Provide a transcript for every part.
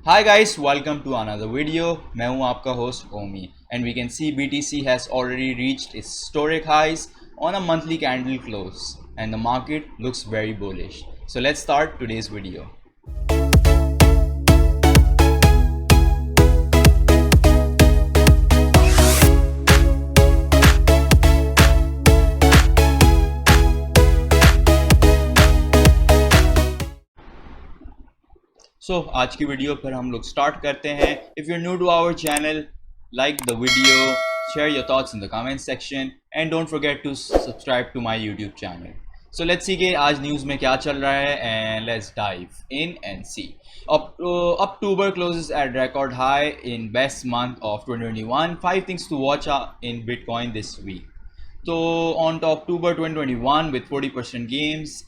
Hi guys, welcome to another video. मैं हूं आपका host Omi and we can see BTC has already reached its historic highs on a monthly candle close and the market looks very bullish. So let's start today's video. So आज की video पर हम लोग start करते हैं. If you're new to our channel, like the video, share your thoughts in the comment section and don't forget to subscribe to my YouTube channel. So let's see कि आज news में क्या चल रहा है and let's dive in and see. October closes at record high in best month of 2021. 5 things to watch in Bitcoin this week. So on to October 2021 with 40% gains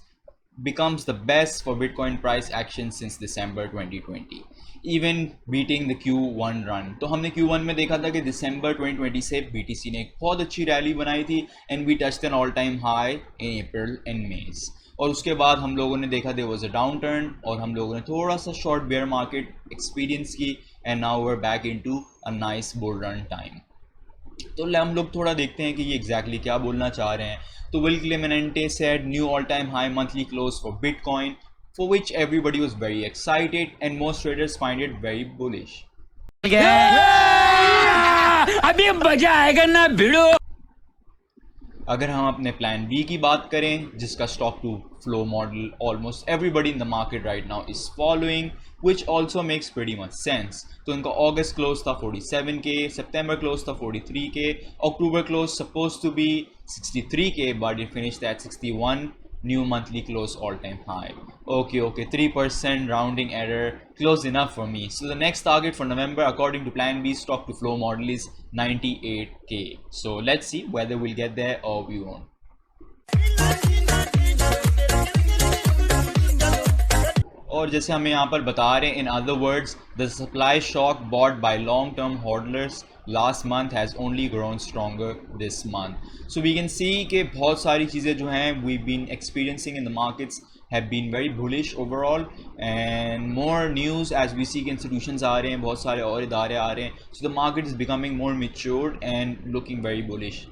becomes the best for Bitcoin price action since December 2020, even beating the Q1 run. तो हमने Q1 में देखा था कि December 2020 से BTC ने एक बहुत अच्छी रैली बनाई थी and we touched an all time high in April and May. और उसके बाद हम लोगों ने देखा there was a downturn और हम लोगों ने थोड़ा सा short bear market experience की and now we're back into a nice bull run time. तो हम लोग थोड़ा देखते हैं कि ये एग्जैक्टली क्या बोलना चाह रहे हैं. तो Will Clemente said new all time high monthly close for bitcoin for which everybody was very excited and most traders find it very bullish. अभी मजा आएगा ना भिड़ो. अगर हम अपने प्लान बी की बात करें जिसका stock to flow model almost everybody in the market right now is following which also makes pretty much sense. तो इनका अगस्त क्लोज था 47 के, सितंबर क्लोज था 43 के, अक्टूबर क्लोज supposed to be 63 के but it finished at 61, new monthly close all time high. Okay, 3% rounding error, close enough for me. So the next target for November according to plan B stock to flow model is 98k. So let's see whether we'll get there or we won't. और जैसे हमें यहाँ पर बता रहे हैं in other words the supply shock bought by long term holders last month has only grown stronger this month. So we can see कि बहुत सारी चीज़ें जो हैं we been experiencing in the markets have been very bullish overall and more news as we see institutions आ रहे हैं, बहुत सारे और इदारे आ रहे हैं. So the market is becoming more matured and looking very bullish.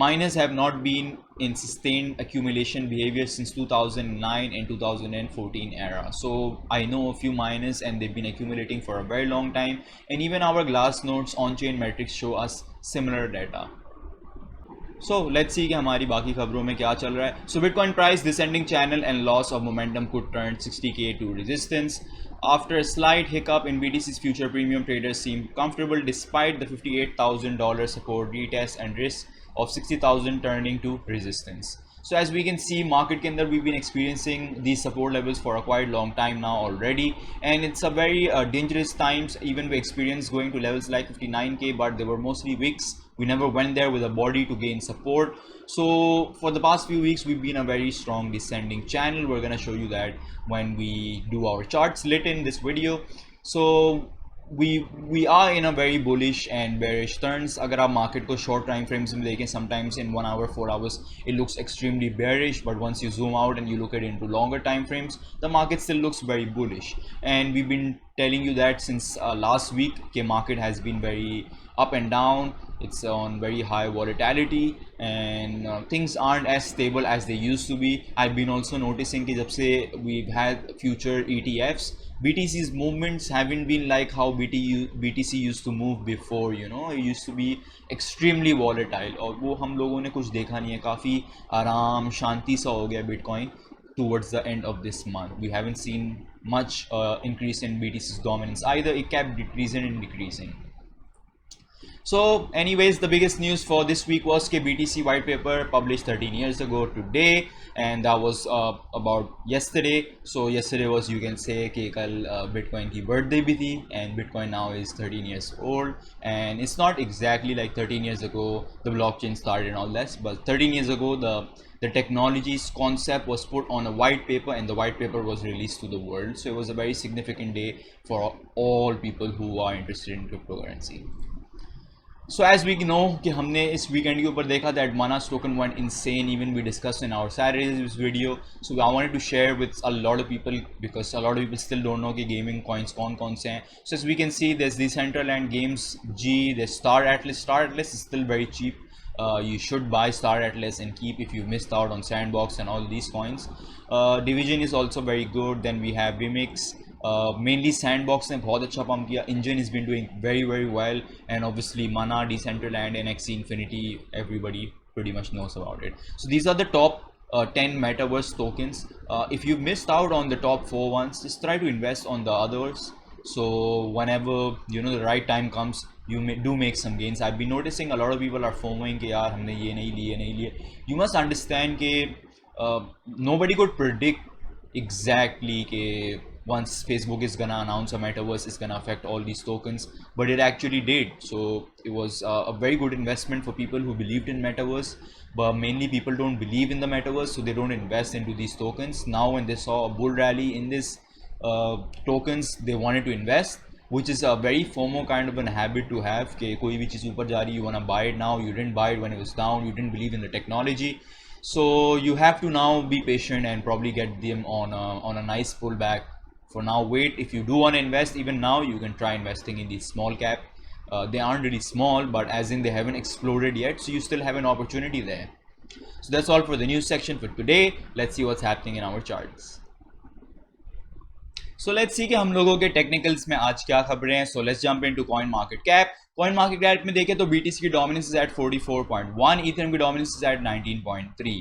Miners have not been in sustained accumulation behavior since 2009 and 2014 era. So I know a few miners and they've been accumulating for a very long time and even our Glassnode's on-chain metrics show us similar data. So let's see कि हमारी बाकी खबरों में क्या चल रहा है. So Bitcoin price descending channel and loss of momentum could turn 60k to resistance. After a slight hiccup in BTC's future, premium traders seem comfortable despite the $58,000 support retest and risk of 60,000 turning to resistance. So as we can see market के अंदर we've been experiencing these support levels for a quite long time now already and it's a very dangerous times. Even we experienced going to levels like 59k but they were mostly wicks. We never went there with a body to gain support. So for the past few weeks we've been a very strong descending channel. We're gonna show you that when we do our charts lit in this video. So we are in a very bullish and bearish turns. अगर आप market को short time frames में देखें sometimes in 1 hour 4 hours it looks extremely bearish but once you zoom out and you look at it into longer time frames the market still looks very bullish and we've been telling you that since last week the market has been very up and down. It's on very high volatility and things aren't as stable as they used to be. I've been also noticing कि जब से we've had future ETFs BTC's movements haven't been like how BTC used to move before, you know. It used to be extremely volatile और वो हम लोगों ने कुछ देखा नहीं है. काफ़ी आराम शांति सा हो गया Bitcoin towards the end of this month. We haven't seen much increase in BTC's dominance either. It kept decreasing and decreasing. So anyways, the biggest news for this week was कि BTC white paper published 13 years ago today and that was about yesterday. So yesterday was you can say कि कल Bitcoin की birthday भी थी and Bitcoin now is 13 years old and it's not exactly like 13 years ago the blockchain started and all that, but 13 years ago the technology's concept was put on a white paper and the white paper was released to the world. So it was a very significant day for all people who are interested in cryptocurrency. So as we know कि हमने इस weekend के ऊपर देखा that Mana's token went insane, even we discussed in our Saturday's video. So I wanted to share with a lot of people because a lot of people still don't know कि gaming coins कौन से हैं. So as we can see, there's Decentraland Games G, there's Star Atlas. Star Atlas is still very cheap. You should buy Star Atlas and keep if you missed out on Sandbox and all these coins. Division is also very good. Then we have Vimix. Mainly Sandbox ने बहुत अच्छा pump किया. Engine has been doing very well, and obviously Mana, Decentraland, NXT Infinity, everybody pretty much knows about it. So these are the top 10 metaverse tokens. If you missed out on the top 4 ones, just try to invest on the others. So whenever the right time comes, you do make some gains. I've been noticing a lot of people are FOMOing कि यार हमने ये नहीं लिए. You must understand कि nobody could predict exactly कि once Facebook is gonna announce a metaverse is gonna affect all these tokens, but it actually did. So it was a very good investment for people who believed in metaverse, but mainly people don't believe in the metaverse, so they don't invest into these tokens. Now when they saw a bull rally in this tokens, they wanted to invest, which is a very FOMO kind of an habit to have कि कोई भी चीज़ ऊपर जा रही, you wanna buy it now, you didn't buy it when it was down, you didn't believe in the technology. So you have to now be patient and probably get them on a nice pullback. For now, wait. If you do want to invest, even now you can try investing in these small cap. They aren't really small, but as in they haven't exploded yet, so you still have an opportunity there. So that's all for the news section for today. Let's see what's happening in our charts. So let's see कि हम लोगों के technicals में आज क्या खबरें हैं. So let's jump into coin market cap. Coin market cap में देखें तो BTC की dominance is at 44.1, Ethereum की dominance is at 19.3.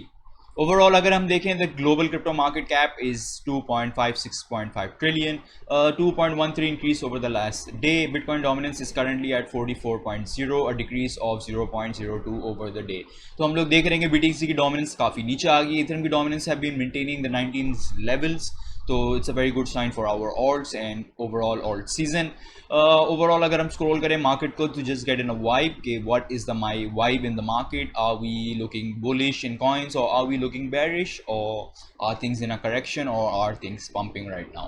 Overall अगर हम देखें the global crypto market cap is 2.56.5 trillion, 2.13 increase over the last day. Bitcoin dominance is currently at 44.0, a decrease of 0.02 over the day. तो हम लोग देख रहे हैं कि BTC की dominance काफ़ी नीचे आ गई. Ethereum की dominance have been maintaining the 19s levels. So it's a very good sign for our alts and overall alt season. Overall अगर हम scroll करें market को to just get in a vibe कि what is my vibe in the market. Are we looking bullish in coins or are we looking bearish, or are things in a correction, or are things pumping right now?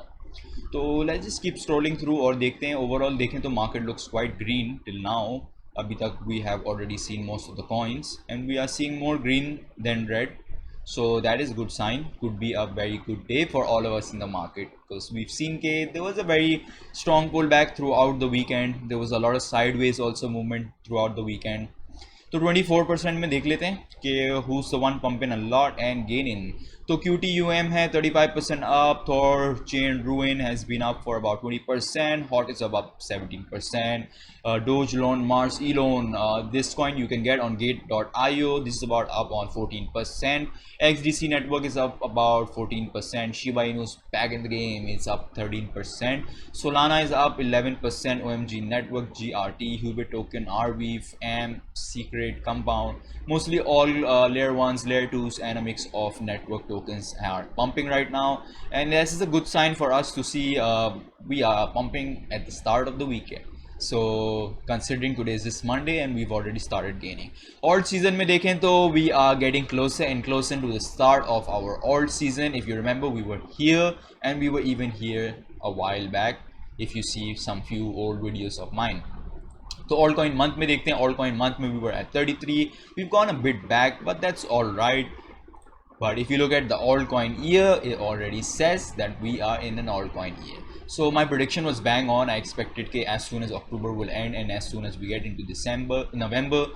तो let's just keep scrolling through और देखते हैं. Overall देखें तो market looks quite green till now. अभी तक we have already seen most of the coins and we are seeing more green than red. So that is a good sign. Could be a very good day for all of us in the market because we've seen there was a very strong pullback throughout the weekend. There was a lot of sideways also movement throughout the weekend. तो 24% में देख लेते हैं कि who's the one pumping a lot and gaining. तो QTUM है 35% up. Thor Chain Ruin has been up for about 20%. Hot is up 17%. Doge Loan, Mars Elon, this coin you can get on Gate.io. This is about up on 14%. XDC Network is up about 14%. Shiba Inu is back in the game. It's up 13%. Solana is up 11%. OMG Network, GRT, Hubert Token, RWeave, AMP, Secret, Compound. Mostly all layer 1s, layer 2s and a mix of network tokens are pumping right now. And this is a good sign for us to see we are pumping at the start of the weekend. So considering today is this Monday and we've already started gaining. Alt season में देखें तो we are getting closer and closer to the start of our alt season. If you remember, we were here and we were even here a while back if you see some few old videos of mine. तो altcoin month में देखते हैं. Altcoin month में we were at 33. We've gone a bit back, but that's all right. But if you look at the altcoin year, it already says that we are in an altcoin year. So my prediction was bang on. I expected that as soon as October will end and as soon as we get into November,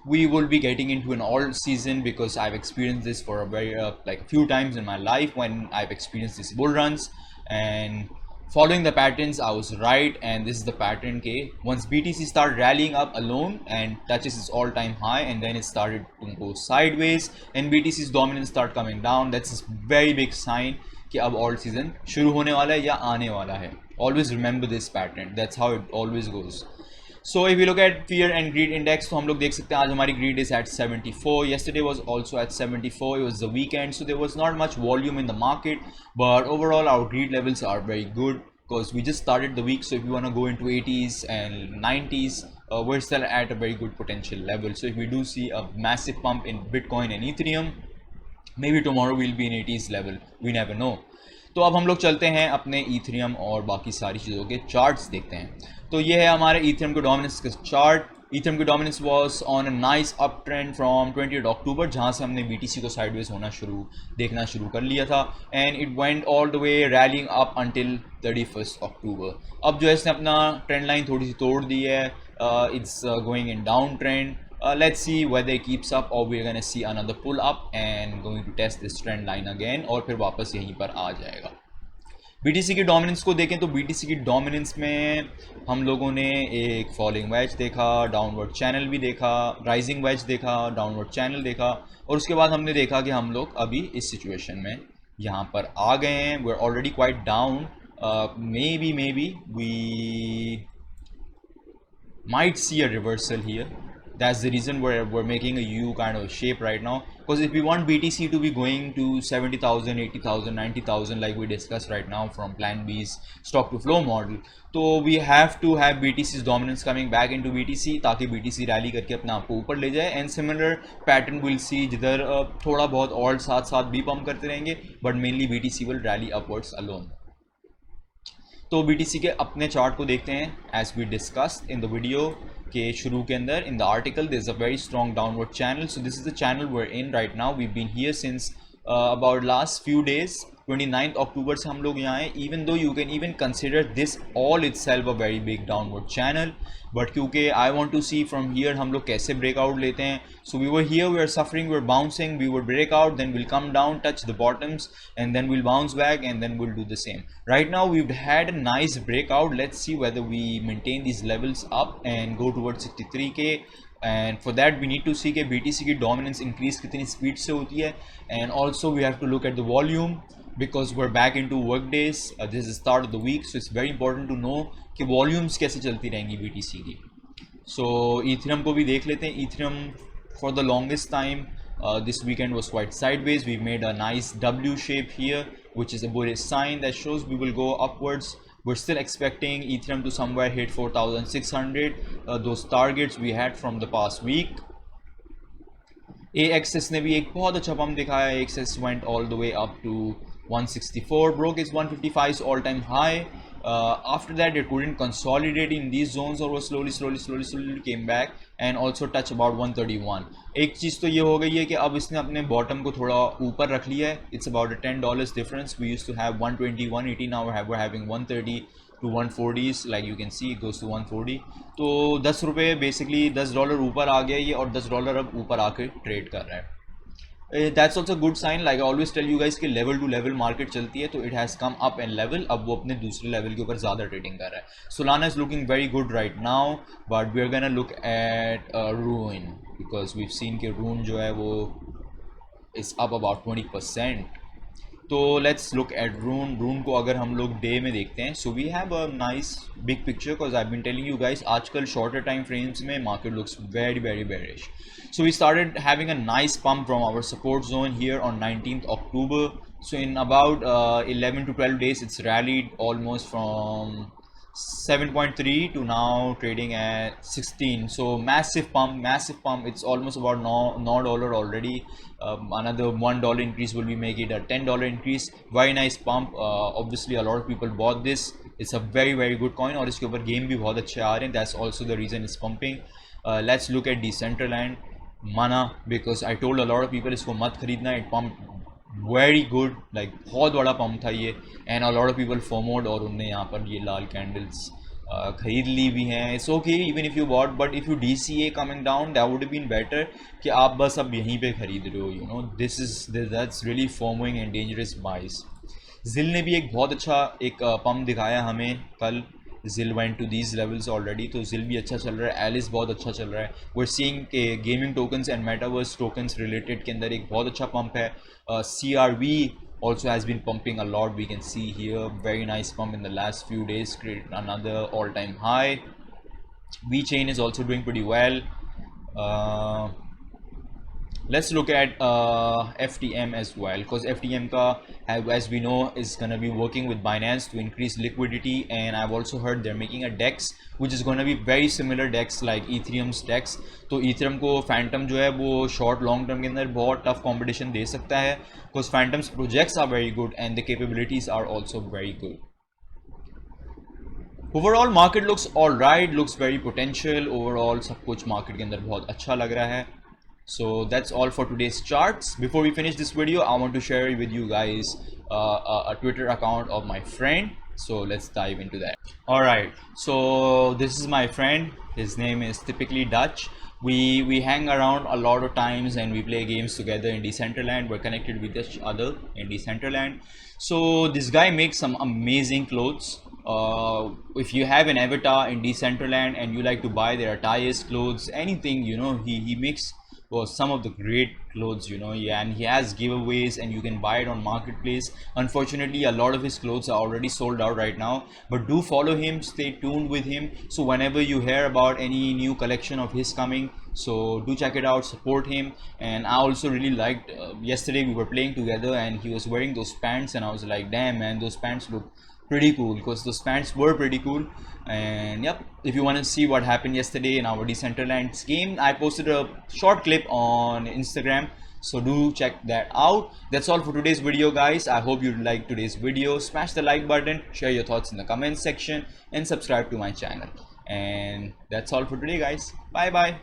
we will be getting into an alt season because I've experienced this for a very like a few times in my life when I've experienced these bull runs, and following the patterns I was right. And this is the pattern once BTC started rallying up alone and touches its all-time high and then it started to go sideways and BTC's dominance start coming down, that's a very big sign कि अब alt season शुरू होने वाला है या आने वाला है. Always remember this pattern. That's how it always goes. So if you look at fear and greed index, तो हम लोग देख सकते हैं आज हमारी greed is at 74. Yesterday was also at 74. It was the weekend, so there was not much volume in the market, but overall our greed levels are very good because we just started the week. So if you want to go into 80s and 90s, we're still at a very good potential level. So if we do see a massive pump in Bitcoin and Ethereum, maybe tomorrow we'll be in 80s level, we never know. तो अब हम लोग चलते हैं अपने Ethereum और बाकी सारी चीज़ों के चार्ट्स देखते हैं. तो ये है हमारे ईथेरियम के डोमिनेंस का चार्ट. Ethereum की dominance was on a nice uptrend from 20th October जहाँ से हमने BTC को sideways होना देखना शुरू कर लिया था, and it went all the way rallying up until 31st October. अब जो है इसने अपना trend line थोड़ी सी तोड़ दी है, it's going in downtrend. Let's see whether it keeps up or we're gonna see another pull up and going to test this trend line again और फिर वापस यहीं पर आ जाएगा. BTC की डोमिनेंस को देखें तो BTC की डोमिनेंस में हम लोगों ने एक फॉलिंग वेज देखा, डाउनवर्ड चैनल भी देखा, राइजिंग वेज देखा, डाउनवर्ड चैनल देखा, और उसके बाद हमने देखा कि हम लोग अभी इस सिचुएशन में यहाँ पर आ गए हैं. We are already quite down. Maybe we might see a reversal here. That's the reason we're making a U kind of shape right now, because if we want BTC to be going to 70,000, 80,000, 90,000 like we discussed right now from Plan B's stock to flow model, तो we have to have BTC's dominance coming back into BTC ताकि BTC rally करके अपने आप को ऊपर ले जाए. And similar pattern will see जिधर थोड़ा बहुत और साथ भी पम्प करते रहेंगे, but mainly BTC will rally upwards alone. तो BTC के अपने चार्ट को देखते हैं as we discussed in the video के शुरू के अंदर. In the article there is a very strong downward channel. So this is the channel we are in right now. We been here since about last few days. 29th अक्टूबर से हम लोग यहाँ हैं. Even though you can even consider this all itself a very big downward channel, but क्योंकि I want to see from here हम लोग कैसे ब्रेकआउट लेते हैं. So we were here, we are suffering, we are bouncing, we will break out, then will come down, touch the bottoms, and then will bounce back, and then will do the same. Right now we had a nice breakout. Let's see whether we maintain these levels up and go towards 63k. And for that we need to see कि BTC की dominance increase कितनी speed से होती है. And also we have to look at the volume because we're back into work days. This is the start of the week, so it's very important to know कि volumes कैसे चलती रहेंगी BTC की. So Ethereum को भी देख लेते हैं. Ethereum for the longest time this weekend was quite sideways. We made a nice W shape here, which is a bullish sign that shows we will go upwards. We're still expecting Ethereum to somewhere hit 4,600, those targets we had from the past week. AXS ने भी एक बहुत अच्छा pump दिखाया. AXS went all the way up to 164, broke its 155's all-time high. After that it couldn't consolidate in these zones or was slowly came back and also touch about 131. एक चीज़ तो ये हो गई है कि अब इसने अपने बॉटम को थोड़ा ऊपर रख लिया है. It's about a $10 difference. We used to have 120, 180, now we're having 130 to 140s. Like you can see it goes to 140. तो 10 रुपये बेसिकली $10 ऊपर आ गया ये, और $10 अब ऊपर आके ट्रेड कर रहा है. That's also a good sign. Like I always tell you guys कि level to level market चलती है, तो it has come up and level. अब वो अपने दूसरे level के ऊपर ज़्यादा trading कर रहा है. Solana is looking very good right now, but we are gonna look at Rune because we've seen कि Rune जो है वो is up about 20%. तो लेट्स लुक एट Rune को अगर हम लोग डे में देखते हैं, so we have a nice big picture because I been telling you guys आजकल शॉर्टर टाइम फ्रेम्स में market looks very bearish. So we started having a nice pump from our support zone here on 19th October. So in about 11 to 12 days it's rallied almost from 7.3 to now trading at 16. So massive pump. It's almost about $9 already. Another $1 increase will be make it a $10 increase. Very nice pump. Obviously a lot of people bought this. It's a very good coin और इसके ऊपर game भी बहुत अच्छे आ रहे हैं. That's also the reason it's pumping. Let's look at Decentraland Mana because I told a lot of people इसको मत खरीदना. It pumped very good, like बहुत बड़ा पम्प था ये, and a lot of people FOMO'd और उनने यहाँ पर ये लाल कैंडल्स खरीद ली भी हैं. It's okay even if you bought, but if you DCA coming down that would have been better कि आप बस अब यहीं पे खरीद रहे हो. You know that's really FOMOing and dangerous buys. ZIL ने भी एक बहुत अच्छा एक पम्प दिखाया हमें कल. ZIL went to these levels already, तो ZIL भी अच्छा चल रहा है. Alice बहुत अच्छा चल रहा है. We're seeing कि gaming tokens and metaverse tokens related के अंदर एक बहुत अच्छा पंप है. CRV also has been pumping a lot. We can see here very nice pump in the last few days, created another all-time high. VeChain is also doing pretty well. Let's look at FTM as well because FTM ka, as we know, is gonna be working with Binance to increase liquidity, and I've also heard they're making a DEX which is gonna be very similar DEX like Ethereum's DEX. तो Ethereum को Phantom जो है वो short long term के अंदर बहुत tough competition दे सकता है because Phantom's projects are very good and the capabilities are also very good. Overall market looks all right, looks very potential. Overall सब कुछ market के अंदर बहुत अच्छा लग रहा है. So that's all for today's charts. Before we finish this video, I want to share with you guys a Twitter account of my friend. So let's dive into that. All right. So this is my friend. His name is Typically Dutch. We hang around a lot of times and we play games together in Decentraland. We're connected with each other in Decentraland. So this guy makes some amazing clothes. If you have an avatar in Decentraland and you like to buy their attires, clothes, anything, you know, he makes some of the great clothes, you know. Yeah, and he has giveaways and you can buy it on marketplace. Unfortunately, a lot of his clothes are already sold out right now, but do follow him, stay tuned with him, so whenever you hear about any new collection of his coming, so do check it out, support him. And I also really liked yesterday we were playing together and he was wearing those pants and I was like, damn man, those pants look pretty cool, because those pants were pretty cool. And yep, if you want to see what happened yesterday in our Decentraland game, I posted a short clip on Instagram, so do check that out. That's all for today's video, guys. I hope you liked today's video. Smash the like button, share your thoughts in the comments section, and subscribe to my channel. And that's all for today, guys. Bye bye.